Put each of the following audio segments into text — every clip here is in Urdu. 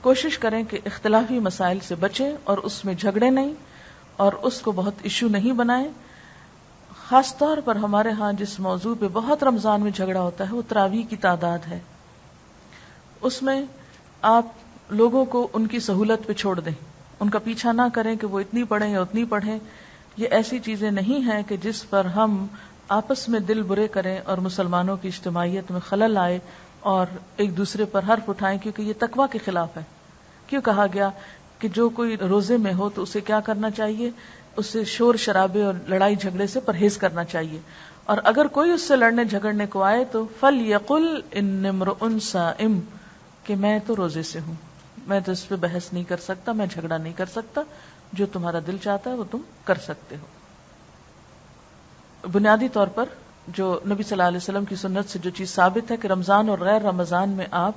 کوشش کریں کہ اختلافی مسائل سے بچیں اور اس میں جھگڑے نہیں اور اس کو بہت ایشو نہیں بنائیں. خاص طور پر ہمارے ہاں جس موضوع پہ بہت رمضان میں جھگڑا ہوتا ہے وہ تراویح کی تعداد ہے. اس میں آپ لوگوں کو ان کی سہولت پہ چھوڑ دیں, ان کا پیچھا نہ کریں کہ وہ اتنی پڑھیں یا اتنی پڑھیں. یہ ایسی چیزیں نہیں ہیں کہ جس پر ہم آپس میں دل برے کریں اور مسلمانوں کی اجتماعیت میں خلل آئے اور ایک دوسرے پر حرف اٹھائیں, کیونکہ یہ تقویٰ کے خلاف ہے. کیوں کہا گیا کہ جو کوئی روزے میں ہو تو اسے کیا کرنا چاہیے, اسے شور شرابے اور لڑائی جھگڑے سے پرہیز کرنا چاہیے, اور اگر کوئی اس سے لڑنے جھگڑنے کو آئے تو فَلْيَقُلْ إِنِّ امْرُؤٌ صَائِمٌ, کہ میں تو روزے سے ہوں, میں تو اس پہ بحث نہیں کر سکتا, میں جھگڑا نہیں کر سکتا, جو تمہارا دل چاہتا ہے وہ تم کر سکتے ہو. بنیادی طور پر جو نبی صلی اللہ علیہ وسلم کی سنت سے جو چیز ثابت ہے کہ رمضان اور غیر رمضان میں آپ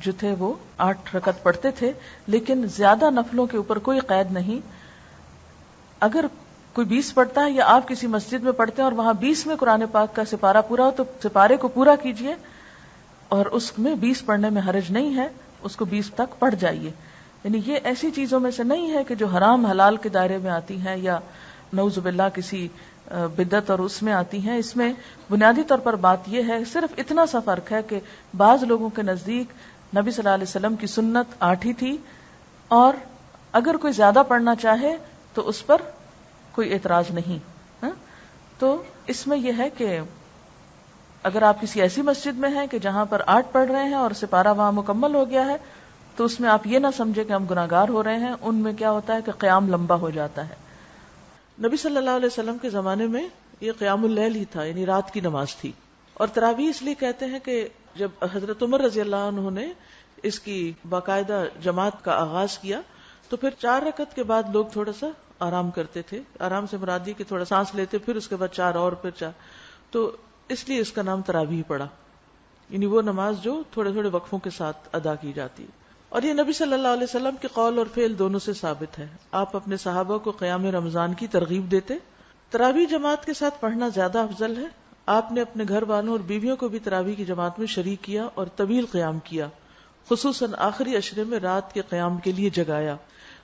جو تھے وہ 8 رکعت پڑھتے تھے, لیکن زیادہ نفلوں کے اوپر کوئی قید نہیں. اگر کوئی 20 پڑھتا ہے یا آپ کسی مسجد میں پڑھتے ہیں اور وہاں 20 میں قرآن پاک کا سپارہ پورا ہو تو سپارے کو پورا کیجئے, اور اس میں 20 پڑھنے میں حرج نہیں ہے, اس کو 20 تک پڑھ جائیے. یعنی یہ ایسی چیزوں میں سے نہیں ہے کہ جو حرام حلال کے دائرے میں آتی ہیں یا نعوذ باللہ کسی بدعت اور اس میں آتی ہیں. اس میں بنیادی طور پر بات یہ ہے, صرف اتنا سا فرق ہے کہ بعض لوگوں کے نزدیک نبی صلی اللہ علیہ وسلم کی سنت 8 ہی تھی, اور اگر کوئی زیادہ پڑھنا چاہے تو اس پر کوئی اعتراض نہیں. تو اس میں یہ ہے کہ اگر آپ کسی ایسی مسجد میں ہیں کہ جہاں پر 8 پڑھ رہے ہیں اور سپارہ وہاں مکمل ہو گیا ہے, تو اس میں آپ یہ نہ سمجھے کہ ہم گناہگار ہو رہے ہیں. ان میں کیا ہوتا ہے کہ قیام لمبا ہو جاتا ہے. نبی صلی اللہ علیہ وسلم کے زمانے میں یہ قیام اللیل ہی تھا, یعنی رات کی نماز تھی. اور تراویح اس لیے کہتے ہیں کہ جب حضرت عمر رضی اللہ عنہ نے اس کی باقاعدہ جماعت کا آغاز کیا تو پھر 4 رکعت کے بعد لوگ تھوڑا سا آرام کرتے تھے. آرام سے مراد یہ کہ تھوڑا سانس لیتے, پھر اس کے بعد 4 اور پھر 4, تو اس لیے اس کا نام تراویح پڑا, یعنی وہ نماز جو تھوڑے تھوڑے وقفوں کے ساتھ ادا کی جاتی ہے. اور یہ نبی صلی اللہ علیہ وسلم کے قول اور فعل دونوں سے ثابت ہے. آپ اپنے صحابہ کو قیام رمضان کی ترغیب دیتے. تراویح جماعت کے ساتھ پڑھنا زیادہ افضل ہے. آپ نے اپنے گھر والوں اور بیویوں کو بھی تراویح کی جماعت میں شریک کیا اور طویل قیام کیا, خصوصاً آخری عشرے میں رات کے قیام کے لیے جگایا.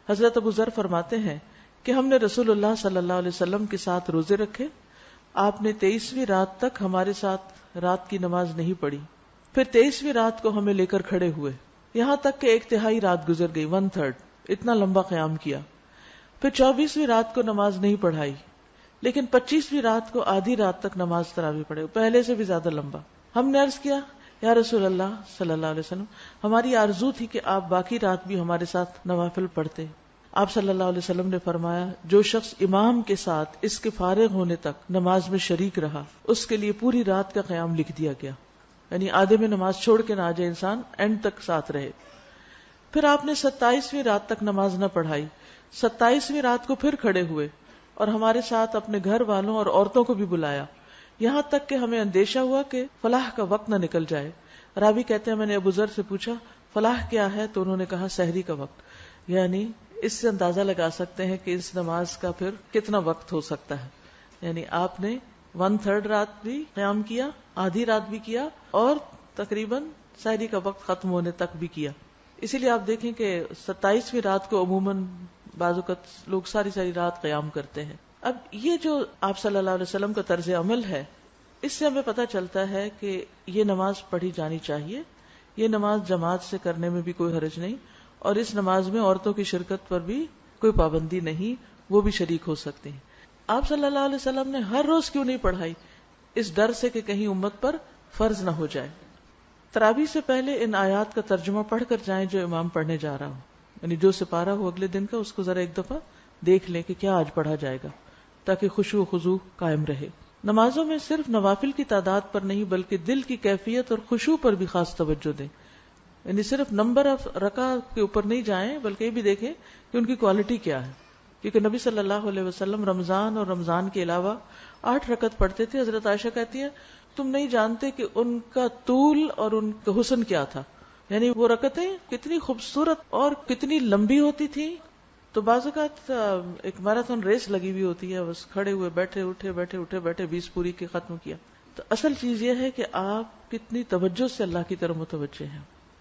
حضرت ابو ذر فرماتے ہیں کہ ہم نے رسول اللہ صلی اللہ علیہ وسلم کے ساتھ روزے رکھے. آپ نے 23ویں رات تک ہمارے ساتھ رات کی نماز نہیں پڑھی, پھر 23ویں رات کو ہمیں لے کر کھڑے ہوئے, یہاں تک کہ 1/3 رات گزر گئی, 1/3, اتنا لمبا قیام کیا. پھر 24ویں رات کو نماز نہیں پڑھائی, لیکن 25ویں رات کو آدھی رات تک نماز تراویح پڑھے, پہلے سے بھی زیادہ لمبا. ہم نے عرض کیا, یا رسول اللہ صلی اللہ علیہ وسلم, ہماری آرزو تھی کہ آپ باقی رات بھی ہمارے ساتھ نوافل پڑھتے. آپ صلی اللہ علیہ وسلم نے فرمایا, جو شخص امام کے ساتھ اس کے فارغ ہونے تک نماز میں شریک رہا اس کے لیے پوری رات کا قیام لکھ دیا گیا. یعنی آدھے میں نماز چھوڑ کے نہ آ جائے انسان, اینڈ تک ساتھ رہے. پھر آپ نے 27ویں رات تک نماز نہ پڑھائی. 27ویں رات کو پھر کھڑے ہوئے اور ہمارے ساتھ اپنے گھر والوں اور عورتوں کو بھی بلایا, یہاں تک کہ ہمیں اندیشہ ہوا کہ فلاح کا وقت نہ نکل جائے. راوی کہتے ہیں میں نے ابو ذر سے پوچھا فلاح کیا ہے, تو انہوں نے کہا سحری کا وقت. یعنی اس سے اندازہ لگا سکتے ہیں کہ اس نماز کا پھر کتنا وقت ہو سکتا ہے. یعنی آپ نے 1/3 رات بھی قیام کیا, آدھی رات بھی کیا, اور تقریباً سحری کا وقت ختم ہونے تک بھی کیا. اسی لیے آپ دیکھیں کہ 27ویں رات کو عموماً بعض اوقات لوگ ساری رات قیام کرتے ہیں. اب یہ جو آپ صلی اللہ علیہ وسلم کا طرز عمل ہے, اس سے ہمیں پتہ چلتا ہے کہ یہ نماز پڑھی جانی چاہیے. یہ نماز جماعت سے کرنے میں بھی کوئی حرج نہیں, اور اس نماز میں عورتوں کی شرکت پر بھی کوئی پابندی نہیں, وہ بھی شریک ہو سکتے ہیں. آپ صلی اللہ علیہ وسلم نے ہر روز کیوں نہیں پڑھائی؟ اس ڈر سے کہ کہیں امت پر فرض نہ ہو جائے. تراویح سے پہلے ان آیات کا ترجمہ پڑھ کر جائیں جو امام پڑھنے جا رہا ہو, یعنی جو سپارہ ہو اگلے دن کا اس کو ذرا ایک دفعہ دیکھ لیں کہ کیا آج پڑھا جائے گا, تاکہ خشوع و خضوع قائم رہے. نمازوں میں صرف نوافل کی تعداد پر نہیں بلکہ دل کی کیفیت اور خشوع پر بھی خاص توجہ دیں. یعنی صرف نمبر آف رکعت کے اوپر نہیں جائیں بلکہ یہ بھی دیکھیں کہ ان کی کوالٹی کیا ہے, کیونکہ نبی صلی اللہ علیہ وسلم رمضان اور رمضان کے علاوہ 8 رکعت پڑھتے تھے. حضرت عائشہ کہتی ہیں تم نہیں جانتے کہ ان کا طول اور ان کا حسن کیا تھا, یعنی وہ رکعتیں کتنی خوبصورت اور کتنی لمبی ہوتی تھی. تو بعض اوقات ایک میراتھن ریس لگی ہوئی ہوتی ہے, بس کھڑے ہوئے بیٹھے بیٹھے 20 پوری کے ختم کیا. تو اصل چیز یہ ہے کہ آپ کتنی توجہ سے اللہ کی طرف متوجہ ہیں.